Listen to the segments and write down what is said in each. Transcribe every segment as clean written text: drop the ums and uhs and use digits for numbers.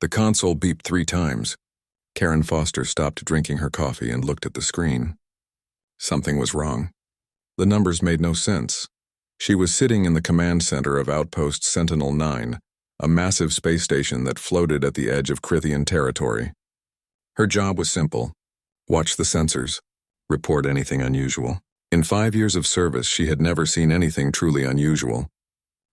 The console beeped 3 times. Karen Foster stopped drinking her coffee and looked at the screen. Something was wrong. The numbers made no sense. She was sitting in the command center of Outpost Sentinel-9, a massive space station that floated at the edge of Crithian territory. Her job was simple: watch the sensors, report anything unusual. In 5 years of service, she had never seen anything truly unusual.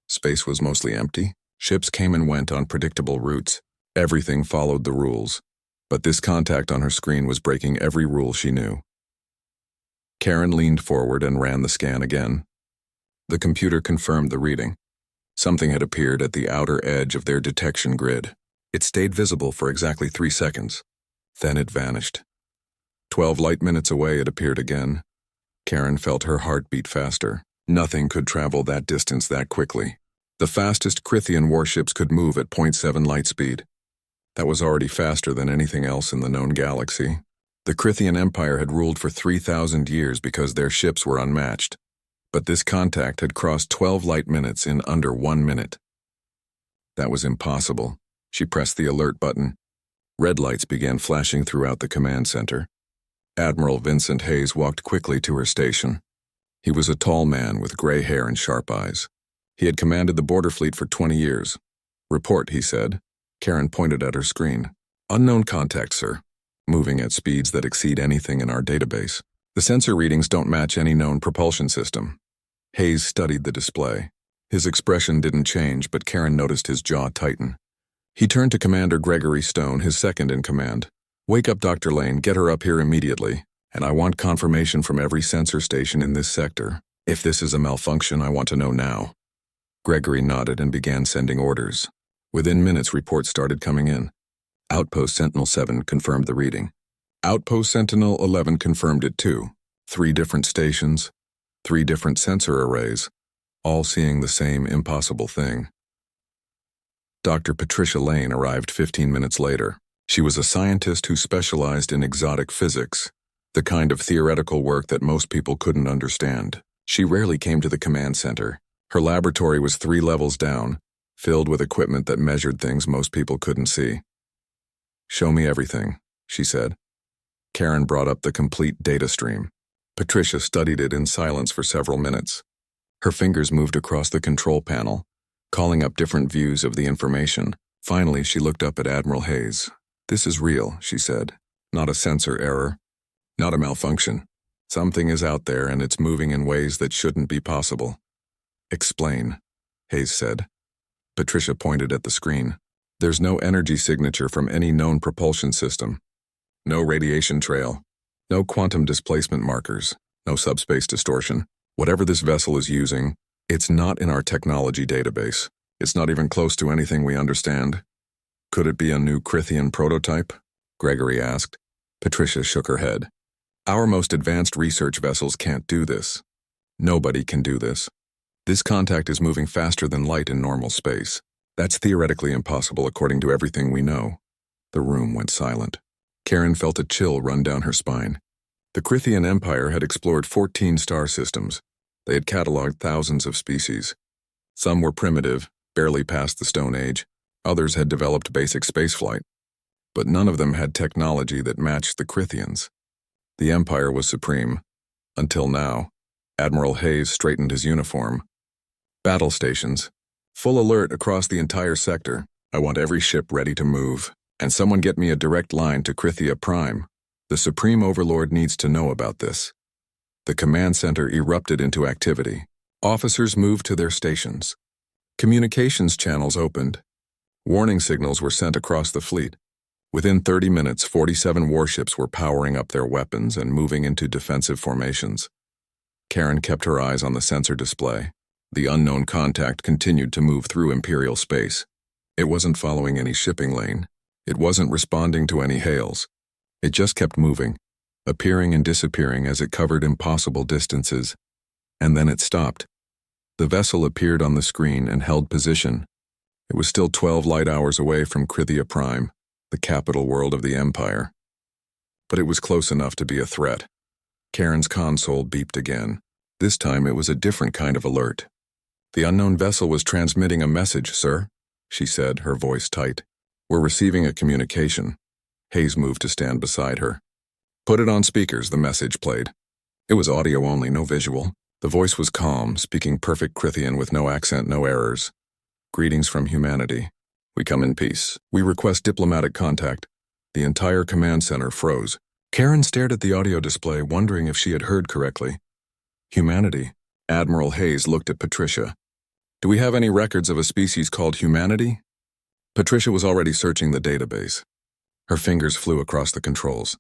Space was mostly empty. Ships came and went on predictable routes. Everything followed the rules. But this contact on her screen was breaking every rule she knew. Karen leaned forward and ran the scan again. The computer confirmed the reading. Something had appeared at the outer edge of their detection grid. It stayed visible for exactly 3 seconds. Then it vanished. 12 light minutes away, it appeared again. Karen felt her heart beat faster. Nothing could travel that distance that quickly. The fastest Crithian warships could move at 0.7 light speed. That was already faster than anything else in the known galaxy. The Crithian Empire had ruled for 3,000 years because their ships were unmatched. But this contact had crossed 12 light minutes in under 1 minute. That was impossible. She pressed the alert button. Red lights began flashing throughout the command center. Admiral Vincent Hayes walked quickly to her station. He was a tall man with gray hair and sharp eyes. He had commanded the border fleet for 20 years. "Report," he said. Karen pointed at her screen. "Unknown contact, sir. Moving at speeds that exceed anything in our database. The sensor readings don't match any known propulsion system." Hayes studied the display. His expression didn't change, but Karen noticed his jaw tighten. He turned to Commander Gregory Stone, his second in command. "Wake up Dr. Lane, get her up here immediately, and I want confirmation from every sensor station in this sector. If this is a malfunction, I want to know now." Gregory nodded and began sending orders. Within minutes, reports started coming in. Outpost Sentinel-7 confirmed the reading. Outpost Sentinel-11 confirmed it too. 3 different stations, 3 different sensor arrays, all seeing the same impossible thing. Dr. Patricia Lane arrived 15 minutes later. She was a scientist who specialized in exotic physics, the kind of theoretical work that most people couldn't understand. She rarely came to the command center. Her laboratory was 3 levels down, filled with equipment that measured things most people couldn't see. "Show me everything," she said. Karen brought up the complete data stream. Patricia studied it in silence for several minutes. Her fingers moved across the control panel, calling up different views of the information. Finally, she looked up at Admiral Hayes. "This is real," she said. "Not a sensor error. Not a malfunction. Something is out there and it's moving in ways that shouldn't be possible." "Explain," Hayes said. Patricia pointed at the screen. "There's no energy signature from any known propulsion system. No radiation trail. No quantum displacement markers. No subspace distortion. Whatever this vessel is using, it's not in our technology database. It's not even close to anything we understand." "Could it be a new Crithian prototype?" Gregory asked. Patricia shook her head. "Our most advanced research vessels can't do this. Nobody can do this. This contact is moving faster than light in normal space. That's theoretically impossible according to everything we know." The room went silent. Karen felt a chill run down her spine. The Crithian Empire had explored 14 star systems. They had cataloged thousands of species. Some were primitive, barely past the Stone Age. Others had developed basic spaceflight. But none of them had technology that matched the Crithians. The Empire was supreme. Until now. Admiral Hayes straightened his uniform. "Battle stations. Full alert across the entire sector. I want every ship ready to move. And someone get me a direct line to Crithia Prime. The Supreme Overlord needs to know about this." The command center erupted into activity. Officers moved to their stations. Communications channels opened. Warning signals were sent across the fleet. Within 30 minutes, 47 warships were powering up their weapons and moving into defensive formations. Karen kept her eyes on the sensor display. The unknown contact continued to move through Imperial space. It wasn't following any shipping lane. It wasn't responding to any hails. It just kept moving, appearing and disappearing as it covered impossible distances. And then it stopped. The vessel appeared on the screen and held position. It was still 12 light hours away from Crithia Prime, the capital world of the Empire. But it was close enough to be a threat. Karen's console beeped again. This time it was a different kind of alert. "The unknown vessel was transmitting a message, sir," she said, her voice tight. We're receiving a communication. Hayes moved to stand beside her. Put it on speakers, the message played. It was audio only, no visual. The voice was calm, speaking perfect Krithian with no accent, no errors. Greetings from humanity. We come in peace. We request diplomatic contact. The entire command center froze. Karen stared at the audio display, wondering if she had heard correctly. Humanity. Admiral Hayes looked at Patricia. Do we have any records of a species called humanity? Patricia was already searching the database. Her fingers flew across the controls.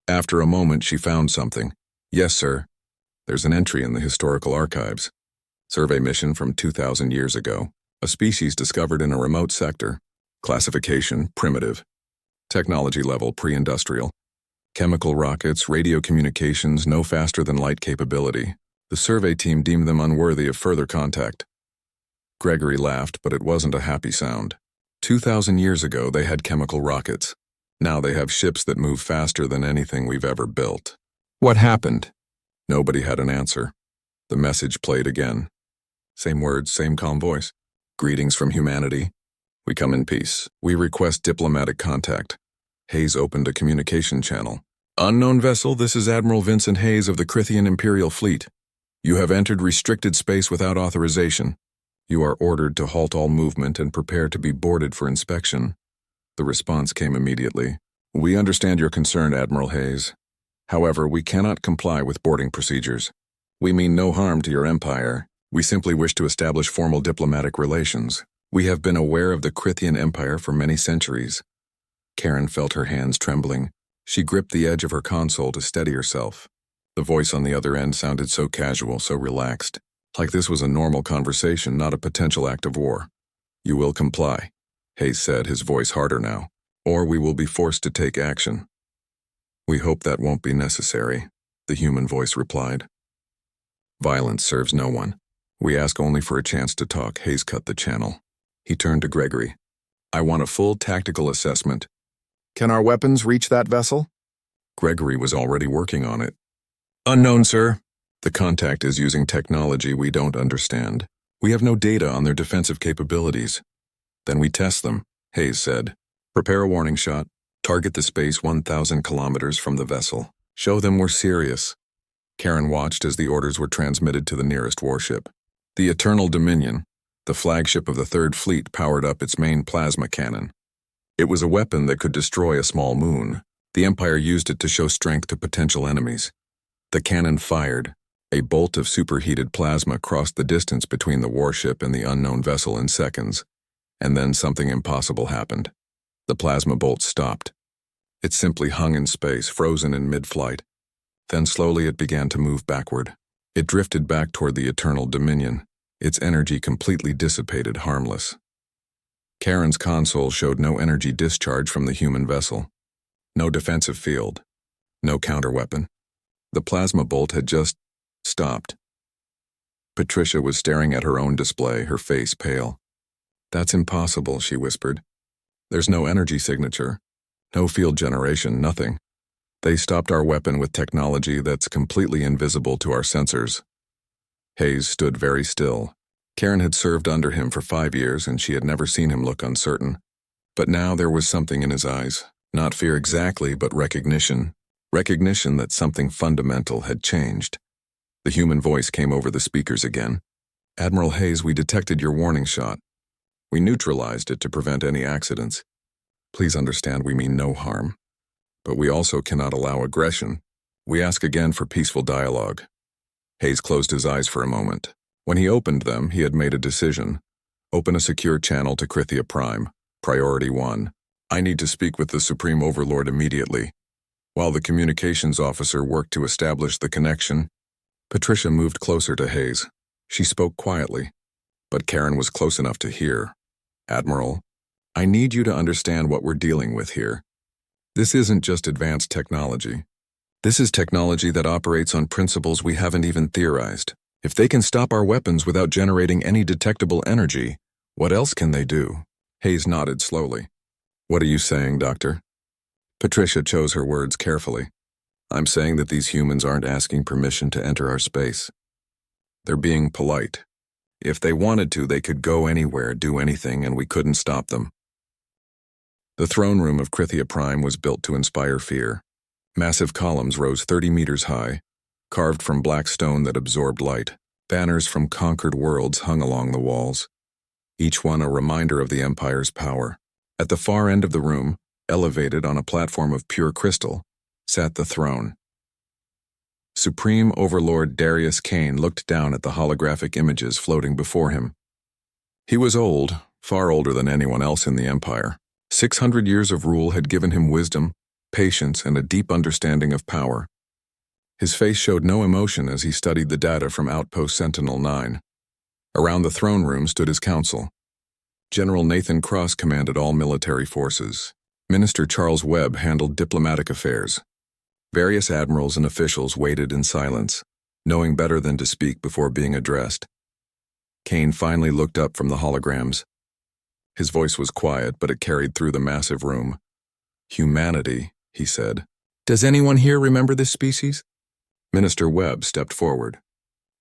After a moment, she found something. Yes, sir. There's an entry in the historical archives. Survey mission from 2,000 years ago. A species discovered in a remote sector. Classification, primitive. Technology level, pre-industrial. Chemical rockets, radio communications, no faster than light capability. The survey team deemed them unworthy of further contact. Gregory laughed, but it wasn't a happy sound. 2,000 years ago, they had chemical rockets. Now they have ships that move faster than anything we've ever built. What happened? Nobody had an answer. The message played again. Same words, same calm voice. Greetings from humanity. We come in peace. We request diplomatic contact. Hayes opened a communication channel. Unknown vessel, this is Admiral Vincent Hayes of the Krithian Imperial Fleet. You have entered restricted space without authorization. You are ordered to halt all movement and prepare to be boarded for inspection. The response came immediately. We understand your concern, Admiral Hayes. However, we cannot comply with boarding procedures. We mean no harm to your empire. We simply wish to establish formal diplomatic relations. We have been aware of the Krithian Empire for many centuries. Karen felt her hands trembling. She gripped the edge of her console to steady herself. The voice on the other end sounded so casual, so relaxed, like this was a normal conversation, not a potential act of war. You will comply, Hayes said, his voice harder now, or we will be forced to take action. We hope that won't be necessary, the human voice replied. Violence serves no one. We ask only for a chance to talk, Hayes cut the channel. He turned to Gregory. I want a full tactical assessment. Can our weapons reach that vessel? Gregory was already working on it. Unknown, sir. The contact is using technology we don't understand. We have no data on their defensive capabilities. Then we test them, Hayes said. Prepare a warning shot. Target the space 1,000 kilometers from the vessel. Show them we're serious. Karen watched as the orders were transmitted to the nearest warship. The Eternal Dominion, the flagship of the Third Fleet, powered up its main plasma cannon. It was a weapon that could destroy a small moon. The Empire used it to show strength to potential enemies. The cannon fired. A bolt of superheated plasma crossed the distance between the warship and the unknown vessel in seconds. And then something impossible happened. The plasma bolt stopped. It simply hung in space, frozen in mid-flight. Then slowly it began to move backward. It drifted back toward the Eternal Dominion, its energy completely dissipated, harmless. Karen's console showed no energy discharge from the human vessel. No defensive field. No counterweapon. The plasma bolt had just stopped. Patricia was staring at her own display, her face pale. That's impossible, she whispered. There's no energy signature. No field generation, nothing. They stopped our weapon with technology that's completely invisible to our sensors. Hayes stood very still. Karen had served under him for 5 years, and she had never seen him look uncertain. But now there was something in his eyes. Not fear exactly, but recognition. Recognition that something fundamental had changed. The human voice came over the speakers again. Admiral Hayes, we detected your warning shot. We neutralized it to prevent any accidents. Please understand we mean no harm. But we also cannot allow aggression. We ask again for peaceful dialogue. Hayes closed his eyes for a moment. When he opened them, he had made a decision. Open a secure channel to Krithia Prime. Priority 1. I need to speak with the Supreme Overlord immediately. While the communications officer worked to establish the connection, Patricia moved closer to Hayes. She spoke quietly, but Karen was close enough to hear. Admiral, I need you to understand what we're dealing with here. This isn't just advanced technology. This is technology that operates on principles we haven't even theorized. If they can stop our weapons without generating any detectable energy, what else can they do? Hayes nodded slowly. What are you saying, Doctor? Patricia chose her words carefully. I'm saying that these humans aren't asking permission to enter our space. They're being polite. If they wanted to, they could go anywhere, do anything, and we couldn't stop them. The throne room of Krithia Prime was built to inspire fear. Massive columns rose 30 meters high, carved from black stone that absorbed light. Banners from conquered worlds hung along the walls, each one a reminder of the Empire's power. At the far end of the room, elevated on a platform of pure crystal, sat the throne. Supreme Overlord Darius Kane looked down at the holographic images floating before him. He was old, far older than anyone else in the Empire. 600 years of rule had given him wisdom, patience, and a deep understanding of power. His face showed no emotion as he studied the data from Outpost Sentinel-9. Around the throne room stood his council. General Nathan Cross commanded all military forces. Minister Charles Webb handled diplomatic affairs. Various admirals and officials waited in silence, knowing better than to speak before being addressed. Kane finally looked up from the holograms. His voice was quiet, but it carried through the massive room. "Humanity," he said. "Does anyone here remember this species?" Minister Webb stepped forward.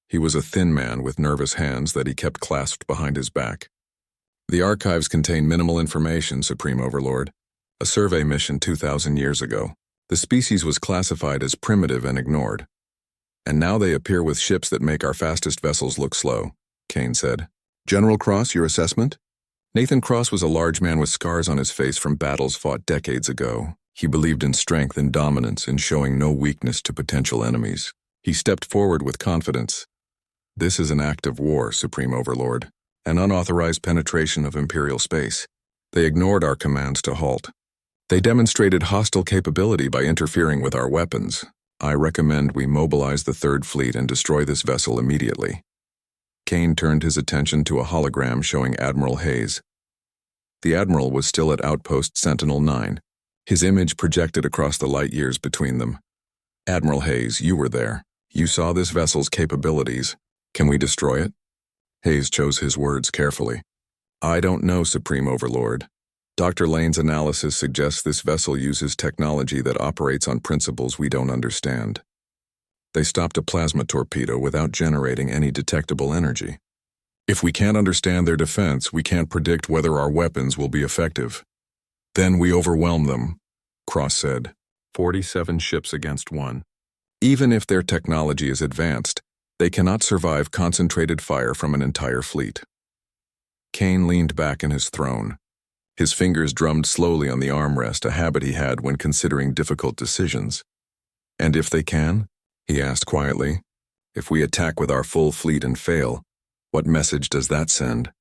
He was a thin man with nervous hands that he kept clasped behind his back. "The archives contain minimal information, Supreme Overlord. A survey mission 2,000 years ago. The species was classified as primitive and ignored. And now they appear with ships that make our fastest vessels look slow," Kane said. "General Cross, your assessment?" Nathan Cross was a large man with scars on his face from battles fought decades ago. He believed in strength and dominance and showing no weakness to potential enemies. He stepped forward with confidence. "This is an act of war, Supreme Overlord. An unauthorized penetration of Imperial space. They ignored our commands to halt. They demonstrated hostile capability by interfering with our weapons. I recommend we mobilize the Third Fleet and destroy this vessel immediately." Kane turned his attention to a hologram showing Admiral Hayes. The Admiral was still at Outpost Sentinel-9. His image projected across the light years between them. "Admiral Hayes, you were there. You saw this vessel's capabilities. Can we destroy it?" Hayes chose his words carefully. "I don't know, Supreme Overlord. Dr. Lane's analysis suggests this vessel uses technology that operates on principles we don't understand. They stopped a plasma torpedo without generating any detectable energy. If we can't understand their defense, we can't predict whether our weapons will be effective. Then we overwhelm them," Cross said. 47 ships against 1. Even if their technology is advanced, they cannot survive concentrated fire from an entire fleet. Kane leaned back in his throne. His fingers drummed slowly on the armrest, a habit he had when considering difficult decisions. "And if they can?" he asked quietly. "If we attack with our full fleet and fail, what message does that send?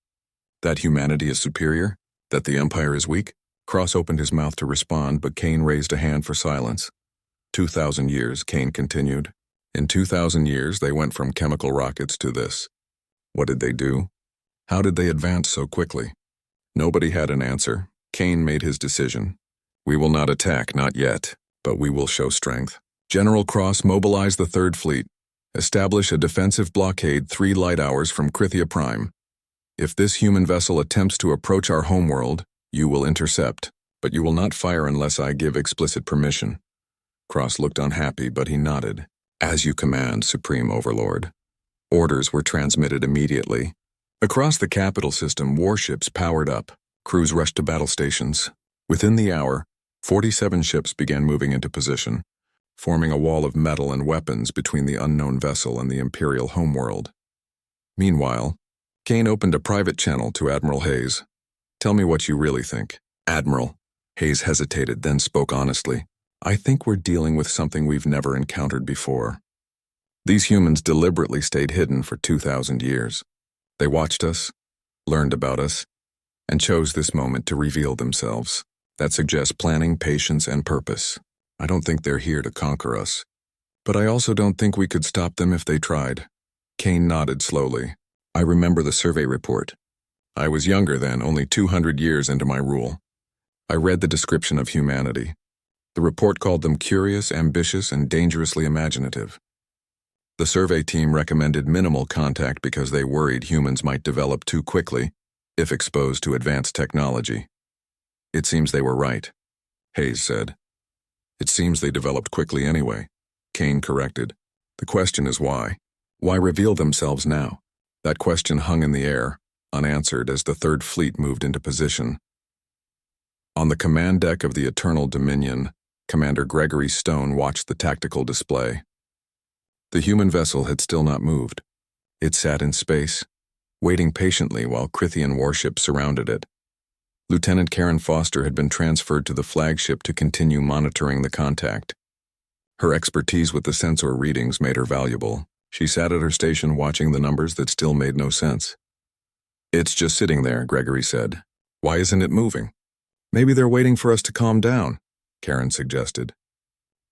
That humanity is superior? That the Empire is weak?" Cross opened his mouth to respond, but Kane raised a hand for silence. 2,000 years, Kane continued. In 2,000 years, they went from chemical rockets to this. What did they do? How did they advance so quickly? Nobody had an answer. Kane made his decision. "We will not attack, not yet, but we will show strength. General Cross, mobilize the Third Fleet. Establish a defensive blockade 3 light hours from Krithia Prime. If this human vessel attempts to approach our homeworld, you will intercept, but you will not fire unless I give explicit permission." Cross looked unhappy, but he nodded. "As you command, Supreme Overlord." Orders were transmitted immediately. Across the capital system, warships powered up. Crews rushed to battle stations. Within the hour, 47 ships began moving into position, forming a wall of metal and weapons between the unknown vessel and the Imperial homeworld. Meanwhile, Kane opened a private channel to Admiral Hayes. "Tell me what you really think." "Admiral." Hayes hesitated, then spoke honestly. "I think we're dealing with something we've never encountered before. These humans deliberately stayed hidden for 2,000 years. They watched us, learned about us, and chose this moment to reveal themselves. That suggests planning, patience, and purpose. I don't think they're here to conquer us. But I also don't think we could stop them if they tried." Kane nodded slowly. "I remember the survey report. I was younger then, only 200 years into my rule. I read the description of humanity. The report called them curious, ambitious, and dangerously imaginative. The survey team recommended minimal contact because they worried humans might develop too quickly if exposed to advanced technology. It seems they were right," Hayes said. "It seems they developed quickly anyway," Kane corrected. "The question is why? Why reveal themselves now?" That question hung in the air, unanswered as the Third Fleet moved into position. On the command deck of the Eternal Dominion, Commander Gregory Stone watched the tactical display. The human vessel had still not moved. It sat in space, waiting patiently while Crithian warships surrounded it. Lieutenant Karen Foster had been transferred to the flagship to continue monitoring the contact. Her expertise with the sensor readings made her valuable. She sat at her station watching the numbers that still made no sense. "It's just sitting there," Gregory said. "Why isn't it moving?" "Maybe they're waiting for us to calm down," Karen suggested.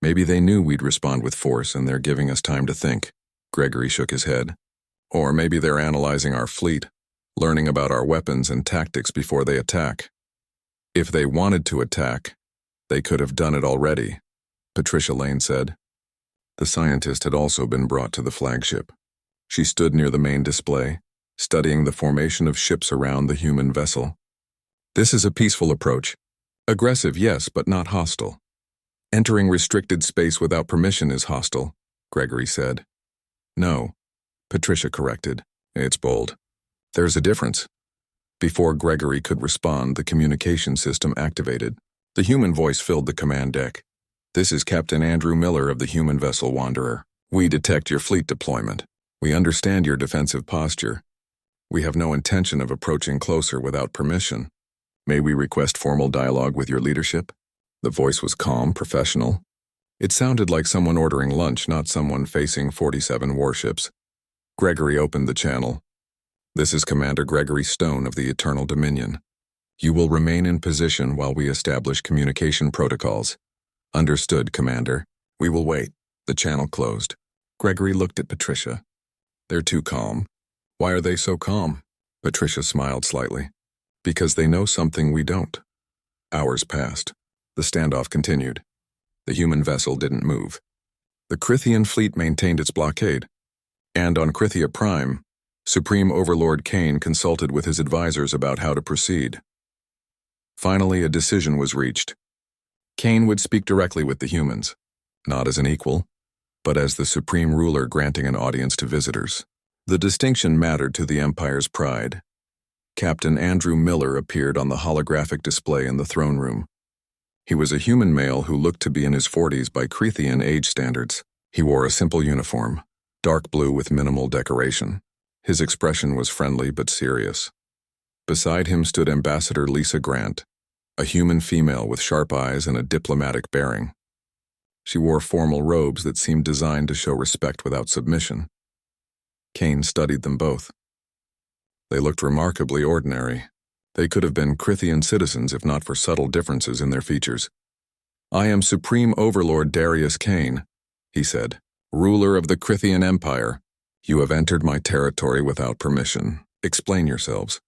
"Maybe they knew we'd respond with force and they're giving us time to think." Gregory shook his head. "Or maybe they're analyzing our fleet, learning about our weapons and tactics before they attack. If they wanted to attack, they could have done it already," Patricia Lane said. The scientist had also been brought to the flagship. She stood near the main display, studying the formation of ships around the human vessel. "This is a peaceful approach. Aggressive, yes, but not hostile. Entering restricted space without permission is hostile," Gregory said. "No," Patricia corrected. "It's bold. There's a difference." Before Gregory could respond, the communication system activated. The human voice filled the command deck. "This is Captain Andrew Miller of the human vessel Wanderer. We detect your fleet deployment. We understand your defensive posture. We have no intention of approaching closer without permission. May we request formal dialogue with your leadership?" The voice was calm, professional. It sounded like someone ordering lunch, not someone facing 47 warships. Gregory opened the channel. "This is Commander Gregory Stone of the Eternal Dominion. You will remain in position while we establish communication protocols." "Understood, Commander. We will wait." The channel closed. Gregory looked at Patricia. "They're too calm." "Why are they so calm?" Patricia smiled slightly. "Because they know something we don't." Hours passed. The standoff continued. The human vessel didn't move. The Crithian fleet maintained its blockade. And on Krithia Prime, Supreme Overlord Kane consulted with his advisors about how to proceed. Finally, a decision was reached. Kane would speak directly with the humans, not as an equal, but as the supreme ruler granting an audience to visitors. The distinction mattered to the Empire's pride. Captain Andrew Miller appeared on the holographic display in the throne room. He was a human male who looked to be in his 40s by Crethian age standards. He wore a simple uniform, dark blue with minimal decoration. His expression was friendly but serious. Beside him stood Ambassador Lisa Grant, a human female with sharp eyes and a diplomatic bearing. She wore formal robes that seemed designed to show respect without submission. Kane studied them both. They looked remarkably ordinary. They could have been Crithian citizens if not for subtle differences in their features. "I am Supreme Overlord Darius Kane," he said, "ruler of the Crithian Empire. You have entered my territory without permission. Explain yourselves."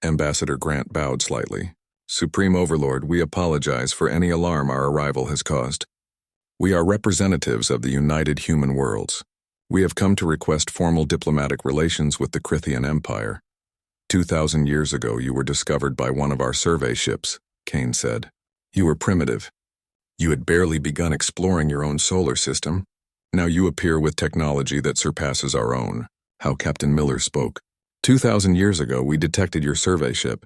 Ambassador Grant bowed slightly. "Supreme Overlord, we apologize for any alarm our arrival has caused. We are representatives of the United Human Worlds. We have come to request formal diplomatic relations with the Crithian Empire. 2,000 years ago you were discovered by one of our survey ships," Kane said. "You were primitive. You had barely begun exploring your own solar system. Now you appear with technology that surpasses our own." How Captain Miller spoke. 2,000 years ago we detected your survey ship.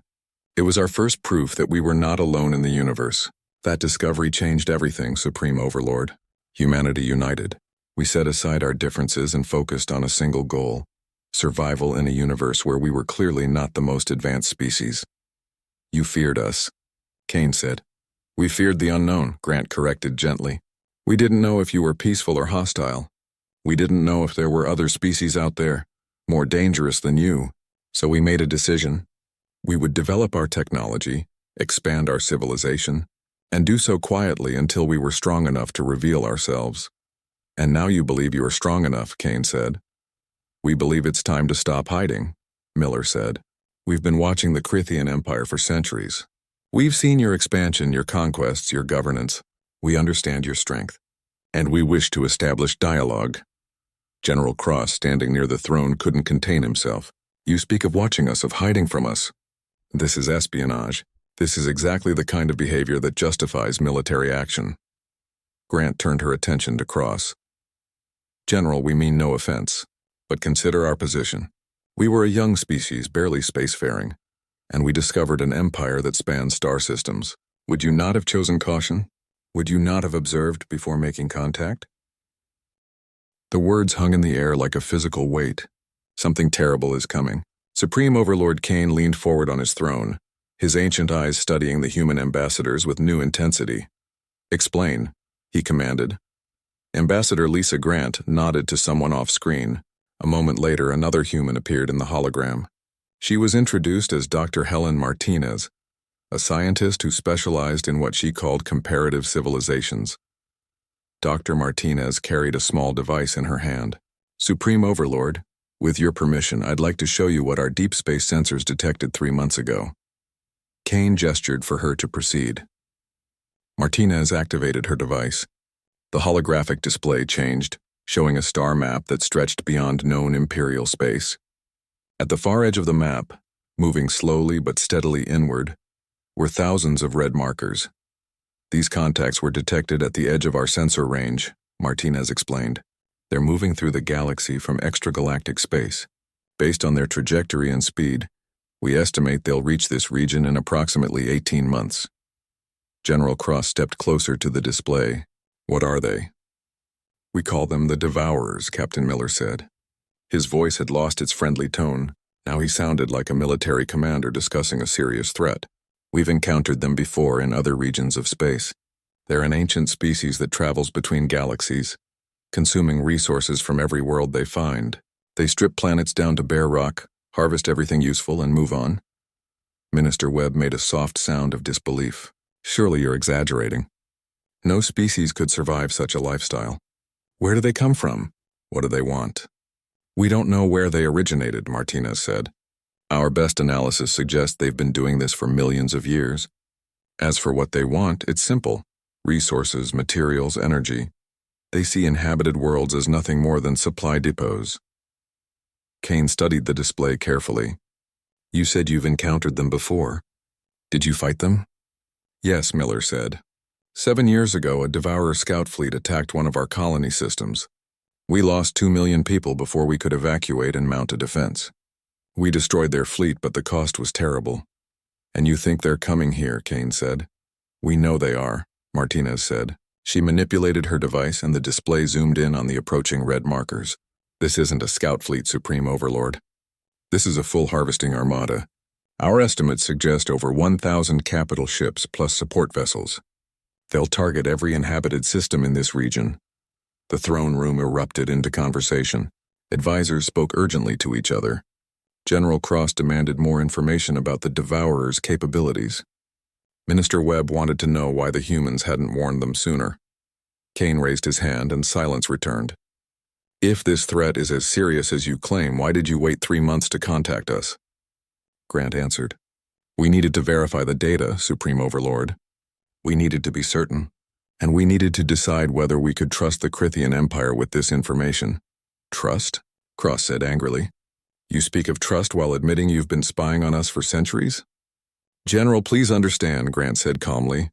It was our first proof that we were not alone in the universe. That discovery changed everything, Supreme Overlord. Humanity united. We set aside our differences and focused on a single goal: survival in a universe where we were clearly not the most advanced species. "You feared us," Kane said. "We feared the unknown," Grant corrected gently. "We didn't know if you were peaceful or hostile. We didn't know if there were other species out there, more dangerous than you. So we made a decision. We would develop our technology, expand our civilization, and do so quietly until we were strong enough to reveal ourselves. And now you believe you are strong enough," Kane said. "We believe it's time to stop hiding," Miller said. "We've been watching the Crithian Empire for centuries. We've seen your expansion, your conquests, your governance. We understand your strength. And we wish to establish dialogue." General Cross, standing near the throne, couldn't contain himself. "You speak of watching us, of hiding from us. This is espionage. This is exactly the kind of behavior that justifies military action." Grant turned her attention to Cross. "General, we mean no offense, but consider our position. We were a young species, barely spacefaring, and we discovered an empire that spans star systems. Would you not have chosen caution? Would you not have observed before making contact? The words hung in the air like a physical weight. Something terrible is coming. Supreme Overlord Kane leaned forward on his throne, his ancient eyes studying the human ambassadors with new intensity. Explain, he commanded. Ambassador Lisa Grant nodded to someone off-screen. A moment later, another human appeared in the hologram. She was introduced as Dr. Helen Martinez, a scientist who specialized in what she called comparative civilizations. Dr. Martinez carried a small device in her hand. Supreme Overlord, with your permission, I'd like to show you what our deep space sensors detected 3 months ago. Kane gestured for her to proceed. Martinez activated her device. The holographic display changed, showing a star map that stretched beyond known imperial space. At the far edge of the map, moving slowly but steadily inward, were thousands of red markers. These contacts were detected at the edge of our sensor range, Martinez explained. They're moving through the galaxy from extragalactic space. Based on their trajectory and speed, we estimate they'll reach this region in approximately 18 months. General Cross stepped closer to the display. What are they? We call them the Devourers, Captain Miller said. His voice had lost its friendly tone. Now he sounded like a military commander discussing a serious threat. We've encountered them before in other regions of space. They're an ancient species that travels between galaxies, consuming resources from every world they find. They strip planets down to bare rock, harvest everything useful, and move on. Minister Webb made a soft sound of disbelief. Surely you're exaggerating. No species could survive such a lifestyle. Where do they come from? What do they want? We don't know where they originated, Martinez said. Our best analysis suggests they've been doing this for millions of years. As for what they want, it's simple. Resources, materials, energy. They see inhabited worlds as nothing more than supply depots. Kane studied the display carefully. You said you've encountered them before. Did you fight them? Yes, Miller said. 7 years ago, a Devourer scout fleet attacked one of our colony systems. We lost 2 million people before we could evacuate and mount a defense. We destroyed their fleet, but the cost was terrible. And you think they're coming here, Kane said. We know they are, Martinez said. She manipulated her device and the display zoomed in on the approaching red markers. This isn't a scout fleet, Supreme Overlord. This is a full harvesting armada. Our estimates suggest over 1,000 capital ships plus support vessels. They'll target every inhabited system in this region. The throne room erupted into conversation. Advisors spoke urgently to each other. General Cross demanded more information about the Devourers' capabilities. Minister Webb wanted to know why the humans hadn't warned them sooner. Kane raised his hand and silence returned. If this threat is as serious as you claim, why did you wait 3 months to contact us? Grant answered. We needed to verify the data, Supreme Overlord. We needed to be certain, and we needed to decide whether we could trust the Crithian Empire with this information. Trust? Cross said angrily. You speak of trust while admitting you've been spying on us for centuries? General, please understand, Grant said calmly.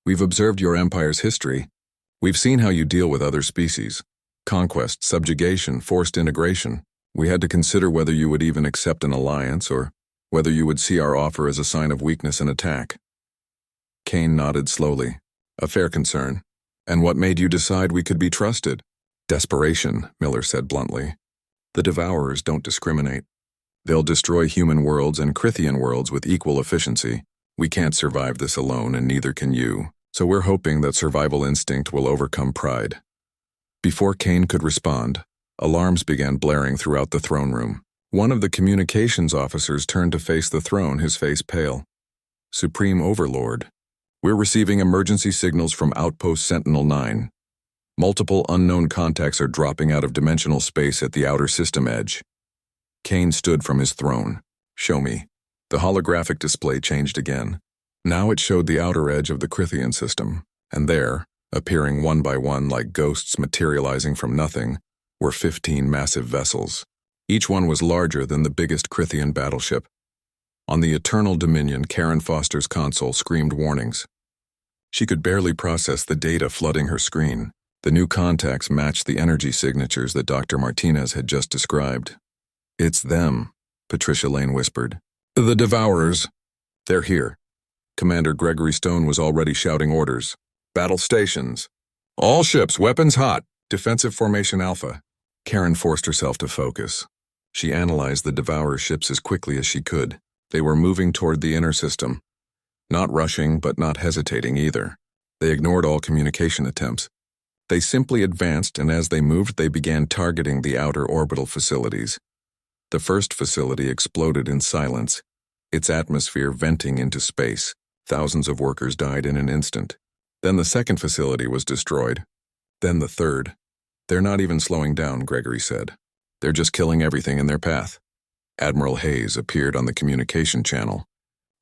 We've observed your empire's history. We've seen how you deal with other species. Conquest, subjugation, forced integration. We had to consider whether you would even accept an alliance or whether you would see our offer as a sign of weakness and attack. Kane nodded slowly. A fair concern. And what made you decide we could be trusted? Desperation, Miller said bluntly. The Devourers don't discriminate. They'll destroy human worlds and Crithian worlds with equal efficiency. We can't survive this alone, and neither can you. So we're hoping that survival instinct will overcome pride. Before Kane could respond, alarms began blaring throughout the throne room. One of the communications officers turned to face the throne, his face pale. Supreme Overlord, we're receiving emergency signals from Outpost Sentinel-9. Multiple unknown contacts are dropping out of dimensional space at the outer system edge. Kane stood from his throne. Show me. The holographic display changed again. Now it showed the outer edge of the Crithian system, and there, appearing one by one like ghosts materializing from nothing, were 15 massive vessels. Each one was larger than the biggest Crithian battleship. On the Eternal Dominion, Karen Foster's console screamed warnings. She could barely process the data flooding her screen. The new contacts matched the energy signatures that Dr. Martinez had just described. It's them, Patricia Lane whispered. The Devourers. They're here. Commander Gregory Stone was already shouting orders. Battle stations. All ships, weapons hot. Defensive formation Alpha. Karen forced herself to focus. She analyzed the Devourer ships as quickly as she could. They were moving toward the inner system. Not rushing, but not hesitating either. They ignored all communication attempts. They simply advanced, and as they moved, they began targeting the outer orbital facilities. The first facility exploded in silence, its atmosphere venting into space. Thousands of workers died in an instant. Then the second facility was destroyed. Then the third. They're not even slowing down, Gregory said. They're just killing everything in their path. Admiral Hayes appeared on the communication channel.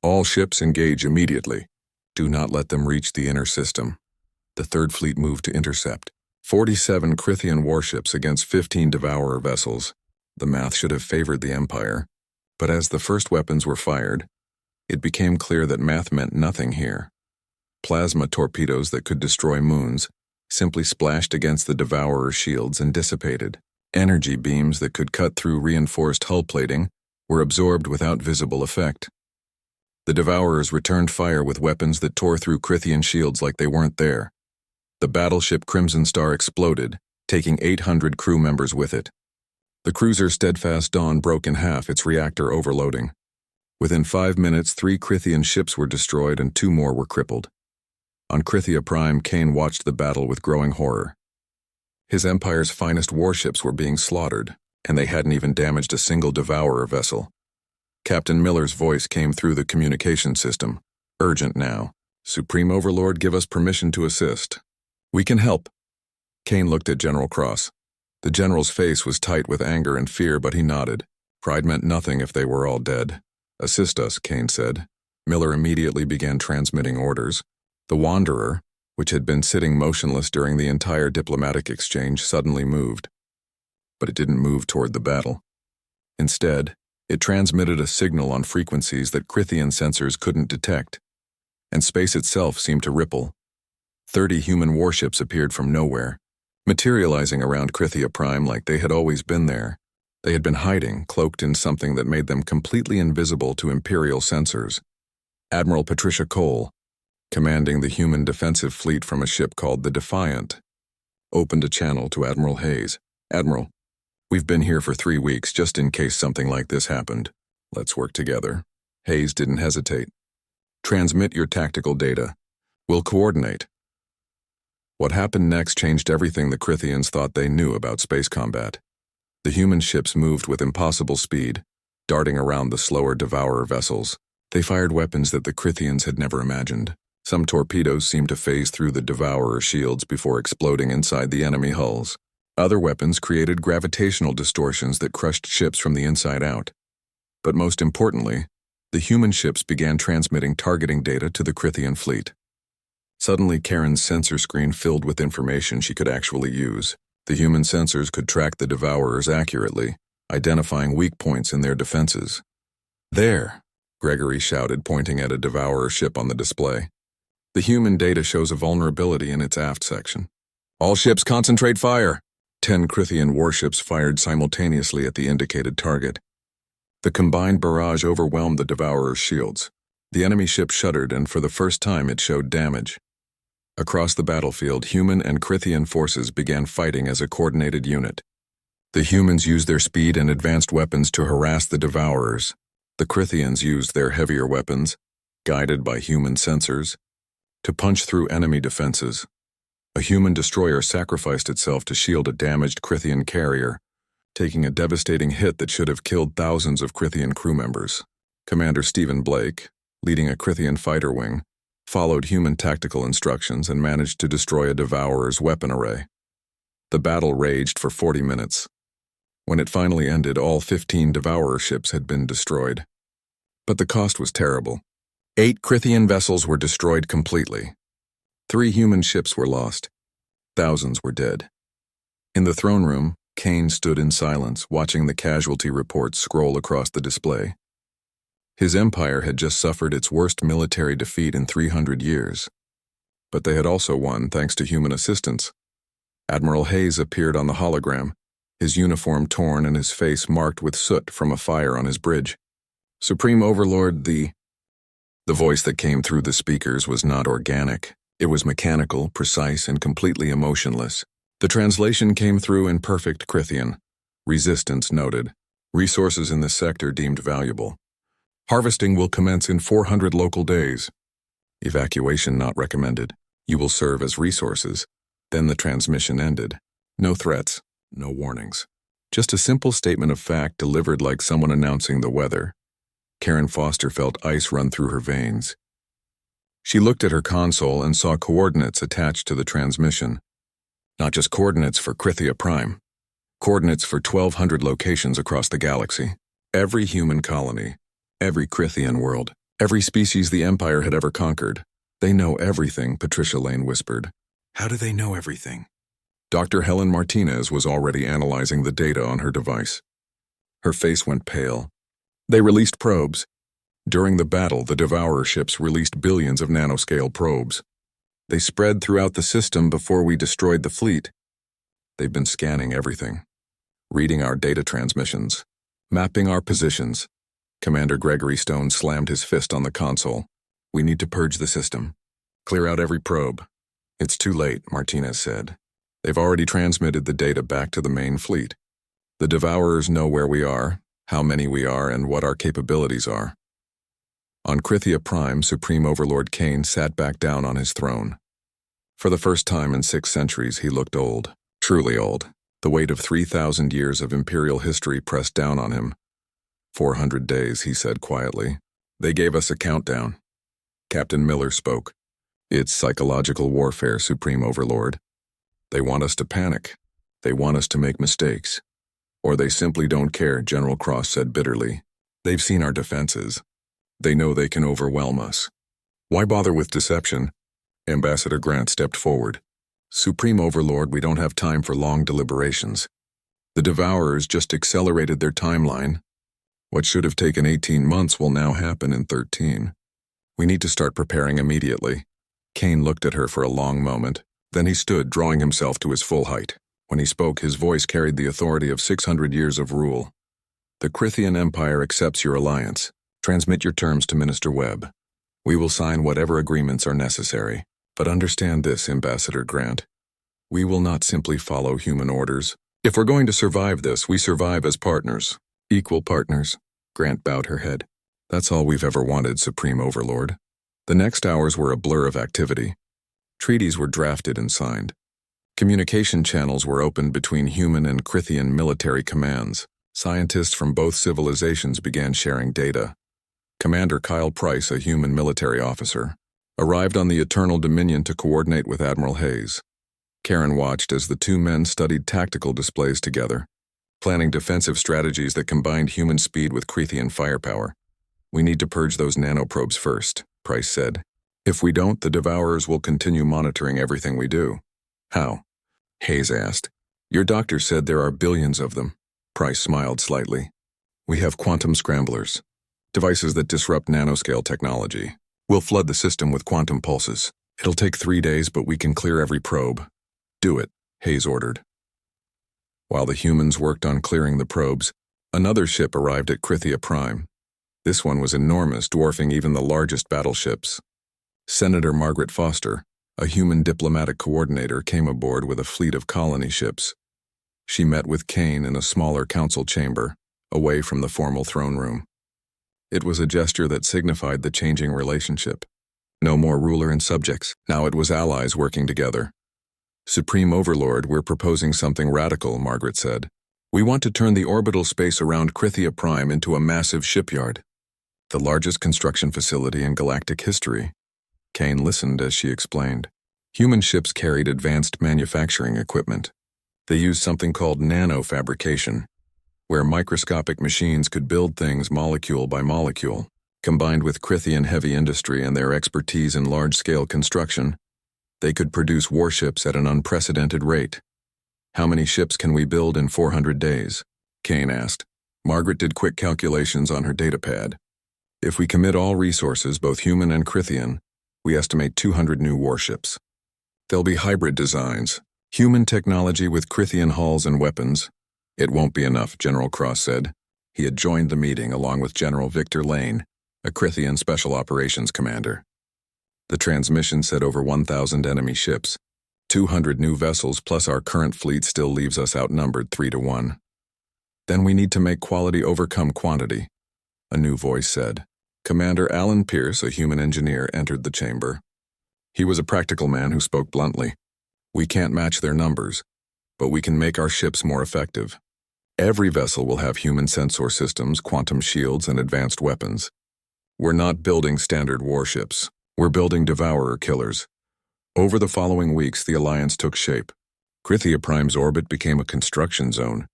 All ships engage immediately. Do not let them reach the inner system. The Third Fleet moved to intercept. 47 Crithian warships against 15 Devourer vessels. The math should have favored the Empire. But as the first weapons were fired, it became clear that math meant nothing here. Plasma torpedoes that could destroy moons simply splashed against the Devourer shields and dissipated. Energy beams that could cut through reinforced hull plating were absorbed without visible effect. The Devourers returned fire with weapons that tore through Crithian shields like they weren't there. The battleship Crimson Star exploded, taking 800 crew members with it. The cruiser Steadfast Dawn broke in half, its reactor overloading. Within 5 minutes, 3 Crithian ships were destroyed and 2 more were crippled. On Krithia Prime, Kane watched the battle with growing horror. His Empire's finest warships were being slaughtered, and they hadn't even damaged a single Devourer vessel. Captain Miller's voice came through the communication system. Urgent now. Supreme Overlord, give us permission to assist. We can help. Kane looked at General Cross. The general's face was tight with anger and fear, but he nodded. Pride meant nothing if they were all dead. Assist us, Kane said. Miller immediately began transmitting orders. The Wanderer, which had been sitting motionless during the entire diplomatic exchange, suddenly moved. But it didn't move toward the battle. Instead, it transmitted a signal on frequencies that Crithian sensors couldn't detect, and space itself seemed to ripple. 30 human warships appeared from nowhere, materializing around Krithia Prime like they had always been there. They had been hiding, cloaked in something that made them completely invisible to Imperial sensors. Admiral Patricia Cole, commanding the human defensive fleet from a ship called the Defiant, opened a channel to Admiral Hayes. Admiral, we've been here for 3 weeks just in case something like this happened. Let's work together. Hayes didn't hesitate. Transmit your tactical data. We'll coordinate. What happened next changed everything the Crithians thought they knew about space combat. The human ships moved with impossible speed, darting around the slower Devourer vessels. They fired weapons that the Crithians had never imagined. Some torpedoes seemed to phase through the Devourer shields before exploding inside the enemy hulls. Other weapons created gravitational distortions that crushed ships from the inside out. But most importantly, the human ships began transmitting targeting data to the Crithian fleet. Suddenly, Karen's sensor screen filled with information she could actually use. The human sensors could track the Devourers accurately, identifying weak points in their defenses. There, Gregory shouted, pointing at a Devourer ship on the display. The human data shows a vulnerability in its aft section. All ships concentrate fire. 10 Crithian warships fired simultaneously at the indicated target. The combined barrage overwhelmed the Devourer's shields. The enemy ship shuddered, and for the first time it showed damage. Across the battlefield, human and Crithian forces began fighting as a coordinated unit. The humans used their speed and advanced weapons to harass the Devourers. The Crithians used their heavier weapons, guided by human sensors, to punch through enemy defenses. A human destroyer sacrificed itself to shield a damaged Crithian carrier, taking a devastating hit that should have killed thousands of Crithian crew members. Commander Stephen Blake, leading a Crithian fighter wing, followed human tactical instructions and managed to destroy a Devourer's weapon array. The battle raged for 40 minutes. When it finally ended, all 15 Devourer ships had been destroyed. But the cost was terrible. 8 Crithian vessels were destroyed completely. 3 human ships were lost. Thousands were dead. In the throne room, Kane stood in silence, watching the casualty reports scroll across the display. His empire had just suffered its worst military defeat in 300 years. But they had also won thanks to human assistance. Admiral Hayes appeared on the hologram, his uniform torn and his face marked with soot from a fire on his bridge. Supreme Overlord, the The voice that came through the speakers was not organic. It was mechanical, precise, and completely emotionless. The translation came through in perfect Krithian. Resistance noted. Resources in this sector deemed valuable. Harvesting will commence in 400 local days. Evacuation not recommended. You will serve as resources. Then the transmission ended. No threats, no warnings. Just a simple statement of fact delivered like someone announcing the weather. Karen Foster felt ice run through her veins. She looked at her console and saw coordinates attached to the transmission. Not just coordinates for Krithia Prime. Coordinates for 1,200 locations across the galaxy. Every human colony. Every Krithian world. Every species the Empire had ever conquered. They know everything, Patricia Lane whispered. How do they know everything? Dr. Helen Martinez was already analyzing the data on her device. Her face went pale. They released probes. During the battle, the Devourer ships released billions of nanoscale probes. They spread throughout the system before we destroyed the fleet. They've been scanning everything. Reading our data transmissions. Mapping our positions. Commander Gregory Stone slammed his fist on the console. We need to purge the system. Clear out every probe. It's too late, Martinez said. They've already transmitted the data back to the main fleet. The Devourers know where we are, how many we are, and what our capabilities are. On Krithia Prime, Supreme Overlord Kane sat back down on his throne. For the first time in 6 centuries, he looked old. Truly old. The weight of 3,000 years of imperial history pressed down on him. 400 days, he said quietly. They gave us a countdown. Captain Miller spoke. It's psychological warfare, Supreme Overlord. They want us to panic. They want us to make mistakes. Or they simply don't care, General Cross said bitterly. They've seen our defenses. They know they can overwhelm us. Why bother with deception? Ambassador Grant stepped forward. Supreme Overlord, we don't have time for long deliberations. The Devourers just accelerated their timeline. What should have taken 18 months will now happen in 13. We need to start preparing immediately. Kane looked at her for a long moment. Then he stood, drawing himself to his full height. When he spoke, his voice carried the authority of 600 years of rule. The Krithian Empire accepts your alliance. Transmit your terms to Minister Webb. We will sign whatever agreements are necessary. But understand this, Ambassador Grant. We will not simply follow human orders. If we're going to survive this, we survive as partners. Equal partners. Grant bowed her head. That's all we've ever wanted, Supreme Overlord. The next hours were a blur of activity. Treaties were drafted and signed. Communication channels were opened between human and Krithian military commands. Scientists from both civilizations began sharing data. Commander Kyle Price, a human military officer, arrived on the Eternal Dominion to coordinate with Admiral Hayes. Karen watched as the two men studied tactical displays together, planning defensive strategies that combined human speed with Krithian firepower. We need to purge those nanoprobes first, Price said. If we don't, the Devourers will continue monitoring everything we do. How? Hayes asked. Your doctor said there are billions of them. Price smiled slightly. We have quantum scramblers, devices that disrupt nanoscale technology. We'll flood the system with quantum pulses. It'll take 3 days, but we can clear every probe. Do it, Hayes ordered. While the humans worked on clearing the probes, another ship arrived at Krithia Prime. This one was enormous, dwarfing even the largest battleships. Senator Margaret Foster, a human diplomatic coordinator, came aboard with a fleet of colony ships. She met with Kane in a smaller council chamber, away from the formal throne room. It was a gesture that signified the changing relationship. No more ruler and subjects, now it was allies working together. Supreme Overlord, we're proposing something radical, Margaret said. We want to turn the orbital space around Krithia Prime into a massive shipyard, the largest construction facility in galactic history. Kane listened as she explained. Human ships carried advanced manufacturing equipment. They used something called nanofabrication, where microscopic machines could build things molecule by molecule. Combined with Krithian heavy industry and their expertise in large-scale construction, they could produce warships at an unprecedented rate. How many ships can we build in 400 days? Kane asked. Margaret did quick calculations on her datapad. If we commit all resources, both human and Krithian, we estimate 200 new warships. They'll be hybrid designs, human technology with Krithian hulls and weapons. It won't be enough, General Cross said. He had joined the meeting along with General Victor Lane, a Crithian Special Operations Commander. The transmission said over 1,000 enemy ships. 200 new vessels plus our current fleet still leaves us outnumbered 3-1. Then we need to make quality overcome quantity, a new voice said. Commander Alan Pierce, a human engineer, entered the chamber. He was a practical man who spoke bluntly. We can't match their numbers, but we can make our ships more effective. Every vessel will have human sensor systems, quantum shields, and advanced weapons. We're not building standard warships. We're building devourer killers. Over the following weeks, the alliance took shape. Krithia Prime's orbit became a construction zone.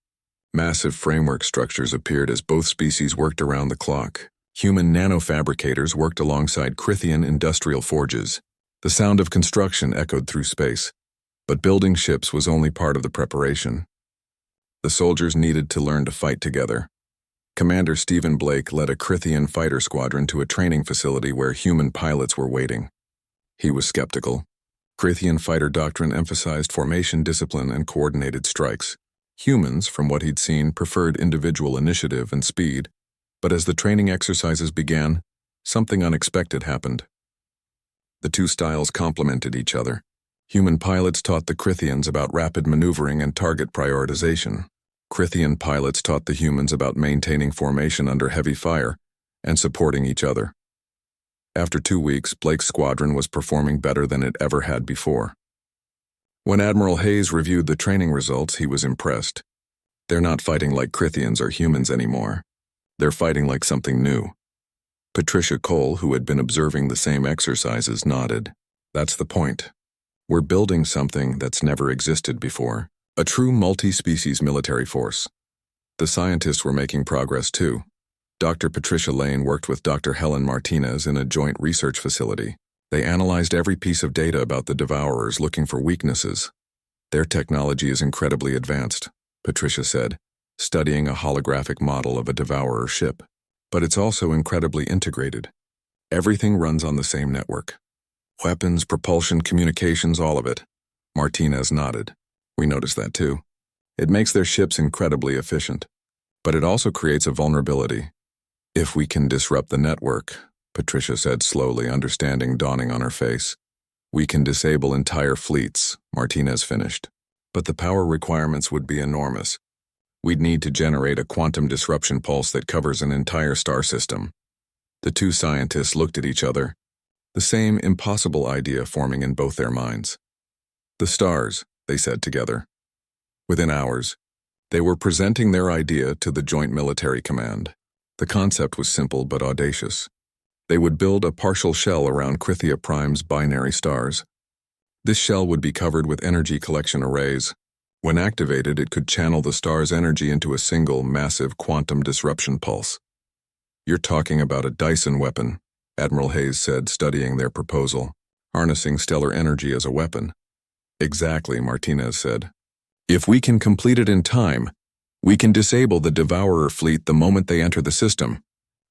Massive framework structures appeared as both species worked around the clock. Human nanofabricators worked alongside Crithian industrial forges. The sound of construction echoed through space. But building ships was only part of the preparation. The soldiers needed to learn to fight together. Commander Stephen Blake led a Crithian fighter squadron to a training facility where human pilots were waiting. He was skeptical. Crithian fighter doctrine emphasized formation discipline and coordinated strikes. Humans, from what he'd seen, preferred individual initiative and speed, but as the training exercises began, something unexpected happened. The two styles complemented each other. Human pilots taught the Crithians about rapid maneuvering and target prioritization. Crithian pilots taught the humans about maintaining formation under heavy fire and supporting each other. After 2 weeks, Blake's squadron was performing better than it ever had before. When Admiral Hayes reviewed the training results, he was impressed. They're not fighting like Crithians or humans anymore. They're fighting like something new. Patricia Cole, who had been observing the same exercises, nodded. That's the point. We're building something that's never existed before. A true multi-species military force. The scientists were making progress too. Dr. Patricia Lane worked with Dr. Helen Martinez in a joint research facility. They analyzed every piece of data about the Devourers, looking for weaknesses. Their technology is incredibly advanced, Patricia said, studying a holographic model of a Devourer ship. But it's also incredibly integrated. Everything runs on the same network. Weapons, propulsion, communications, all of it. Martinez nodded. We noticed that too. It makes their ships incredibly efficient. But it also creates a vulnerability. If we can disrupt the network, Patricia said slowly, understanding dawning on her face. We can disable entire fleets, Martinez finished. But the power requirements would be enormous. We'd need to generate a quantum disruption pulse that covers an entire star system. The two scientists looked at each other, the same impossible idea forming in both their minds. The stars, they said together. Within hours, they were presenting their idea to the Joint Military Command. The concept was simple but audacious. They would build a partial shell around Krithia Prime's binary stars. This shell would be covered with energy collection arrays. When activated, it could channel the star's energy into a single, massive quantum disruption pulse. You're talking about a Dyson weapon, Admiral Hayes said, studying their proposal, harnessing stellar energy as a weapon. Exactly, Martinez said. If we can complete it in time, we can disable the Devourer fleet the moment they enter the system.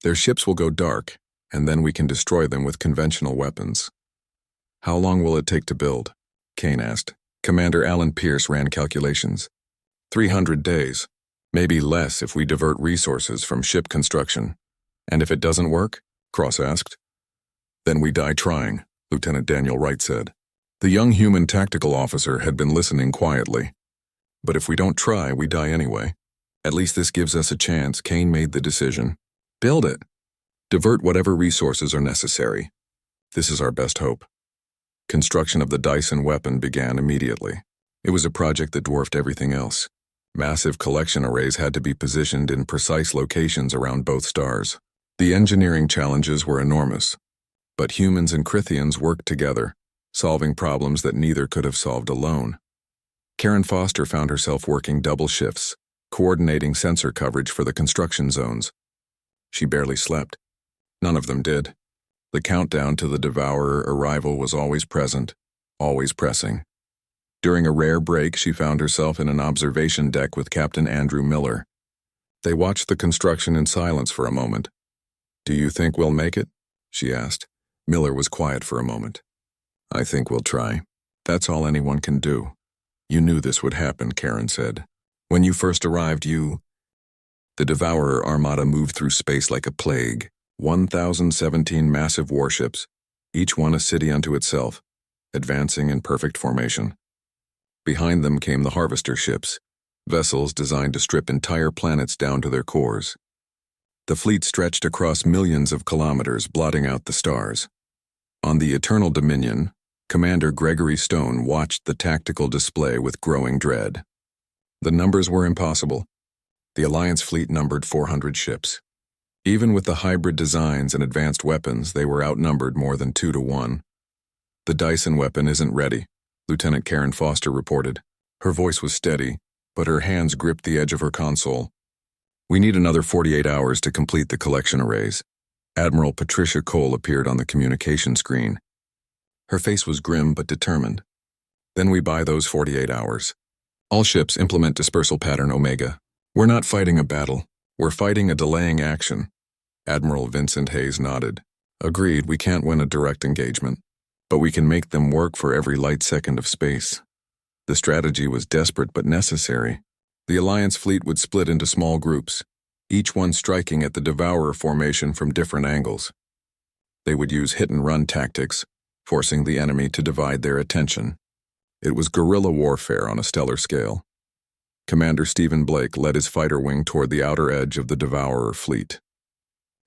Their ships will go dark, and then we can destroy them with conventional weapons. How long will it take to build? Kane asked. Commander Alan Pierce ran calculations. 300 days, maybe less if we divert resources from ship construction. And if it doesn't work? Cross asked. Then we die trying, Lieutenant Daniel Wright said. The young human tactical officer had been listening quietly. But if we don't try, we die anyway. At least this gives us a chance. Kane made the decision. Build it. Divert whatever resources are necessary. This is our best hope. Construction of the Dyson weapon began immediately. It was a project that dwarfed everything else. Massive collection arrays had to be positioned in precise locations around both stars. The engineering challenges were enormous. But humans and Crithians worked together, solving problems that neither could have solved alone. Karen Foster found herself working double shifts, coordinating sensor coverage for the construction zones. She barely slept. None of them did. The countdown to the Devourer arrival was always present, always pressing. During a rare break, she found herself in an observation deck with Captain Andrew Miller. They watched the construction in silence for a moment. Do you think we'll make it? She asked. Miller was quiet for a moment. I think we'll try. That's all anyone can do. You knew this would happen, Karen said. When you first arrived, The Devourer armada moved through space like a plague, 1,017 massive warships, each one a city unto itself, advancing in perfect formation. Behind them came the harvester ships, vessels designed to strip entire planets down to their cores. The fleet stretched across millions of kilometers, blotting out the stars. On the Eternal Dominion, Commander Gregory Stone watched the tactical display with growing dread. The numbers were impossible. The Alliance fleet numbered 400 ships. Even with the hybrid designs and advanced weapons, they were outnumbered more than 2 to 1. "The Dyson weapon isn't ready," Lieutenant Karen Foster reported. Her voice was steady, but her hands gripped the edge of her console. "We need another 48 hours to complete the collection arrays." Admiral Patricia Cole appeared on the communication screen. Her face was grim but determined. "Then we buy those 48 hours. All ships implement dispersal pattern Omega. We're not fighting a battle. We're fighting a delaying action." Admiral Vincent Hayes nodded. "Agreed, we can't win a direct engagement, but we can make them work for every light second of space." The strategy was desperate but necessary. The Alliance fleet would split into small groups, each one striking at the Devourer formation from different angles. They would use hit-and-run tactics, forcing the enemy to divide their attention. It was guerrilla warfare on a stellar scale. Commander Stephen Blake led his fighter wing toward the outer edge of the Devourer fleet.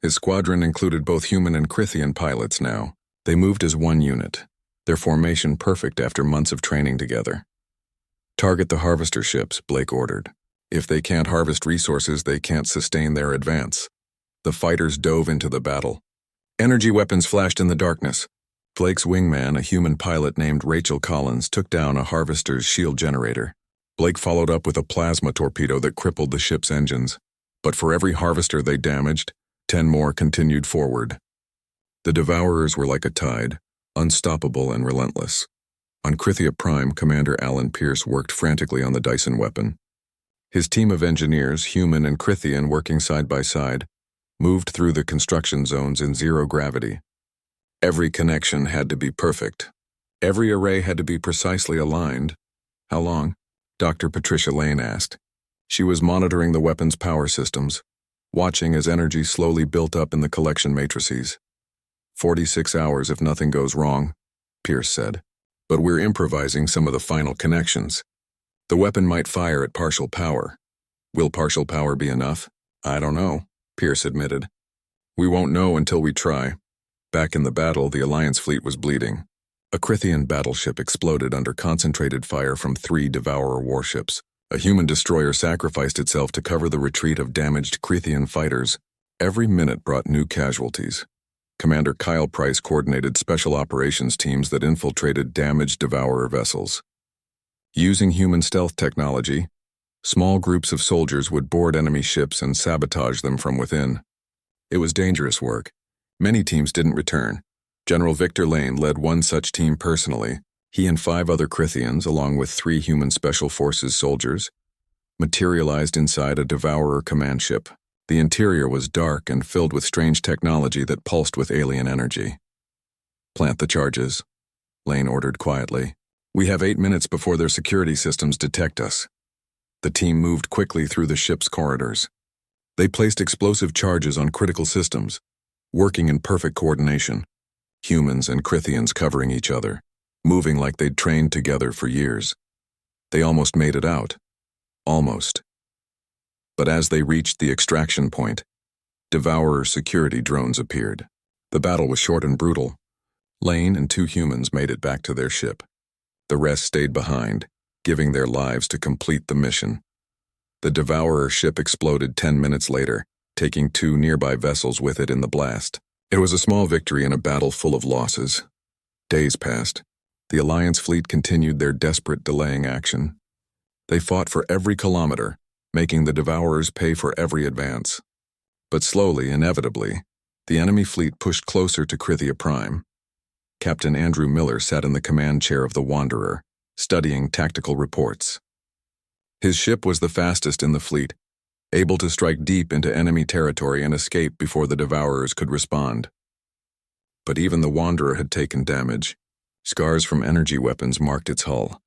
His squadron included both human and Crithian pilots now. They moved as one unit, their formation perfect after months of training together. "Target the harvester ships," Blake ordered. "If they can't harvest resources, they can't sustain their advance." The fighters dove into the battle. Energy weapons flashed in the darkness. Blake's wingman, a human pilot named Rachel Collins, took down a harvester's shield generator. Blake followed up with a plasma torpedo that crippled the ship's engines. But for every harvester they damaged, 10 more continued forward. The Devourers were like a tide, unstoppable and relentless. On Krithia Prime, Commander Alan Pierce worked frantically on the Dyson weapon. His team of engineers, human and Crithian working side by side, moved through the construction zones in zero gravity. Every connection had to be perfect. Every array had to be precisely aligned. "How long?" Dr. Patricia Lane asked. She was monitoring the weapon's power systems, watching as energy slowly built up in the collection matrices. 46 hours if nothing goes wrong," Pierce said. "But we're improvising some of the final connections. The weapon might fire at partial power. Will partial power be enough? I don't know," Pierce admitted. "We won't know until we try." Back in the battle, the Alliance fleet was bleeding. A Crithian battleship exploded under concentrated fire from 3 Devourer warships. A human destroyer sacrificed itself to cover the retreat of damaged Crithian fighters. Every minute brought new casualties. Commander Kyle Price coordinated special operations teams that infiltrated damaged Devourer vessels. Using human stealth technology, small groups of soldiers would board enemy ships and sabotage them from within. It was dangerous work. Many teams didn't return. General Victor Lane led one such team personally. He and 5 other Crithians, along with 3 human Special Forces soldiers, materialized inside a Devourer command ship. The interior was dark and filled with strange technology that pulsed with alien energy. "Plant the charges," Lane ordered quietly. "We have 8 minutes before their security systems detect us." The team moved quickly through the ship's corridors. They placed explosive charges on critical systems, working in perfect coordination. Humans and Crithians covering each other, moving like they'd trained together for years. They almost made it out. Almost. But as they reached the extraction point, Devourer security drones appeared. The battle was short and brutal. Lane and 2 humans made it back to their ship. The rest stayed behind, giving their lives to complete the mission. The Devourer ship exploded 10 minutes later, taking 2 nearby vessels with it in the blast. It was a small victory in a battle full of losses. Days passed. The Alliance fleet continued their desperate delaying action. They fought for every kilometer, making the Devourers pay for every advance. But slowly, inevitably, the enemy fleet pushed closer to Krithia Prime. Captain Andrew Miller sat in the command chair of the Wanderer, studying tactical reports. His ship was the fastest in the fleet, able to strike deep into enemy territory and escape before the Devourers could respond. But even the Wanderer had taken damage. Scars from energy weapons marked its hull.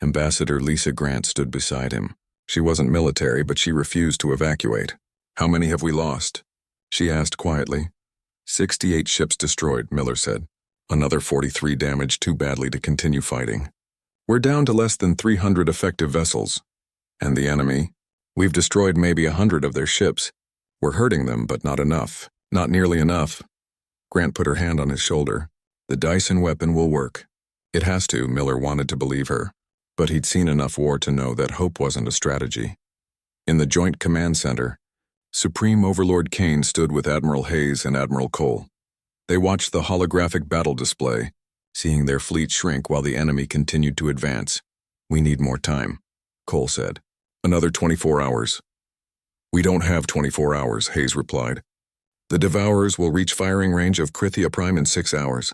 Ambassador Lisa Grant stood beside him. She wasn't military, but she refused to evacuate. "How many have we lost?" she asked quietly. "68 ships destroyed," Miller said. "Another 43 damaged too badly to continue fighting. We're down to less than 300 effective vessels. And the enemy? We've destroyed maybe 100 of their ships. We're hurting them, but not enough. Not nearly enough." Grant put her hand on his shoulder. "The Dyson weapon will work." It has to, Miller wanted to believe her. But he'd seen enough war to know that hope wasn't a strategy. In the Joint Command Center, Supreme Overlord Kane stood with Admiral Hayes and Admiral Cole. They watched the holographic battle display, seeing their fleet shrink while the enemy continued to advance. "We need more time," Cole said. "Another 24 hours. "We don't have 24 hours, Hayes replied. "The Devourers will reach firing range of Krithia Prime in 6 hours.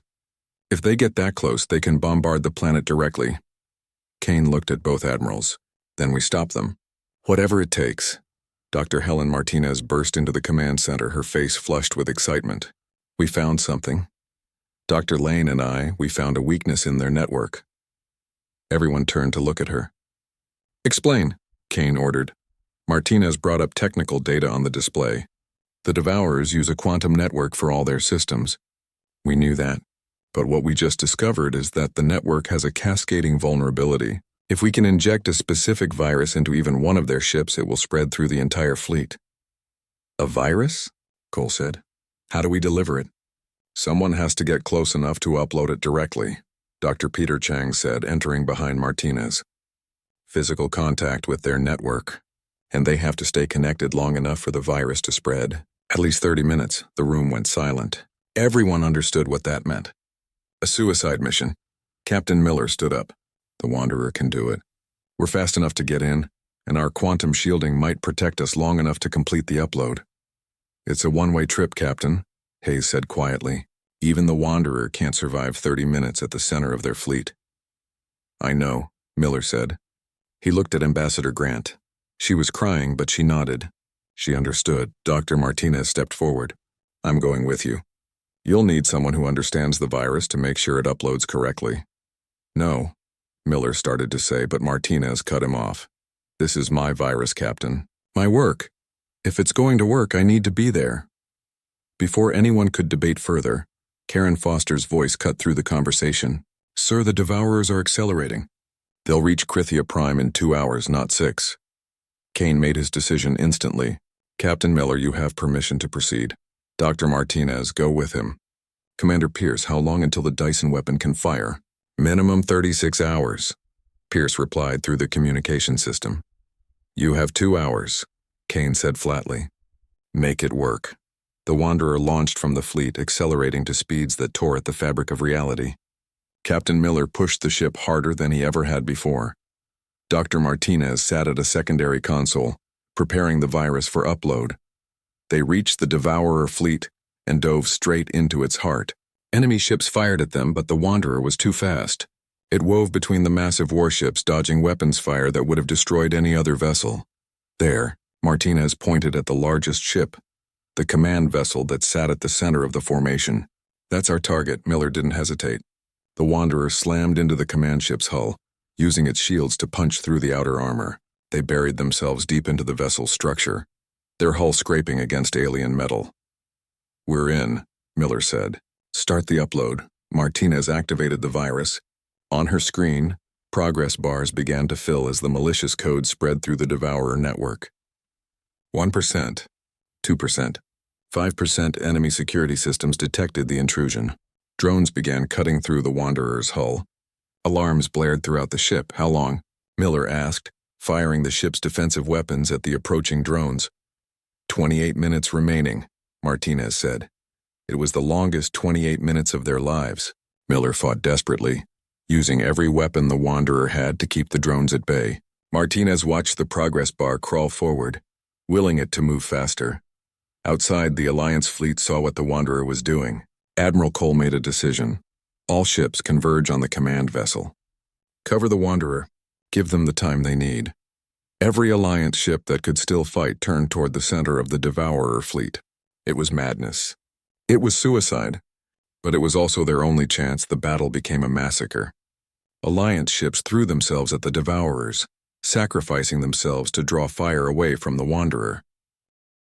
If they get that close, they can bombard the planet directly." Kane looked at both admirals. "Then we stop them." "Whatever it takes." Dr. Helen Martinez burst into the command center, her face flushed with excitement. "We found something. Dr. Lane and we found a weakness in their network." Everyone turned to look at her. "Explain," Kane ordered. Martinez brought up technical data on the display. "The Devourers use a quantum network for all their systems. We knew that. But what we just discovered is that the network has a cascading vulnerability. If we can inject a specific virus into even one of their ships, it will spread through the entire fleet." "A virus?" Cole said. "How do we deliver it?" "Someone has to get close enough to upload it directly," Dr. Peter Chang said, entering behind Martinez. "Physical contact with their network. And they have to stay connected long enough for the virus to spread. At least 30 minutes, the room went silent. Everyone understood what that meant. "A suicide mission." Captain Miller stood up. "The Wanderer can do it. We're fast enough to get in, and our quantum shielding might protect us long enough to complete the upload." "It's a one-way trip, Captain," Hayes said quietly. "Even the Wanderer can't survive 30 minutes at the center of their fleet." "I know," Miller said. He looked at Ambassador Grant. She was crying, but she nodded. She understood. Dr. Martinez stepped forward. "I'm going with you. You'll need someone who understands the virus to make sure it uploads correctly." "No," Miller started to say, but Martinez cut him off. "This is my virus, Captain. My work. If it's going to work, I need to be there." Before anyone could debate further, Karen Foster's voice cut through the conversation. "Sir, the Devourers are accelerating. They'll reach Krithia Prime in 2 hours, not 6. Kane made his decision instantly. "Captain Miller, you have permission to proceed. Dr. Martinez, go with him. Commander Pierce, how long until the Dyson weapon can fire?" "Minimum 36 hours, Pierce replied through the communication system. "You have 2 hours, Kane said flatly. "Make it work." The Wanderer launched from the fleet, accelerating to speeds that tore at the fabric of reality. Captain Miller pushed the ship harder than he ever had before. Dr. Martinez sat at a secondary console, preparing the virus for upload. They reached the Devourer fleet and dove straight into its heart. Enemy ships fired at them, but the Wanderer was too fast. It wove between the massive warships, dodging weapons fire that would have destroyed any other vessel. There, Martinez pointed at the largest ship, the command vessel that sat at the center of the formation. "That's our target," Miller didn't hesitate. The Wanderer slammed into the command ship's hull, using its shields to punch through the outer armor. They buried themselves deep into the vessel's structure, their hull scraping against alien metal. "We're in," Miller said. "Start the upload." Martinez activated the virus. On her screen, progress bars began to fill as the malicious code spread through the Devourer network. 1%, 2%, 5% enemy security systems detected the intrusion. Drones began cutting through the Wanderer's hull. Alarms blared throughout the ship. "How long?" Miller asked, firing the ship's defensive weapons at the approaching drones. 28 minutes remaining, Martinez said. It was the longest 28 minutes of their lives. Miller fought desperately, using every weapon the Wanderer had to keep the drones at bay. Martinez watched the progress bar crawl forward, willing it to move faster. Outside, the Alliance fleet saw what the Wanderer was doing. Admiral Cole made a decision. All ships converge on the command vessel. Cover the Wanderer. Give them the time they need. Every Alliance ship that could still fight turned toward the center of the Devourer fleet. It was madness. It was suicide. But it was also their only chance. The battle became a massacre. Alliance ships threw themselves at the Devourers, sacrificing themselves to draw fire away from the Wanderer.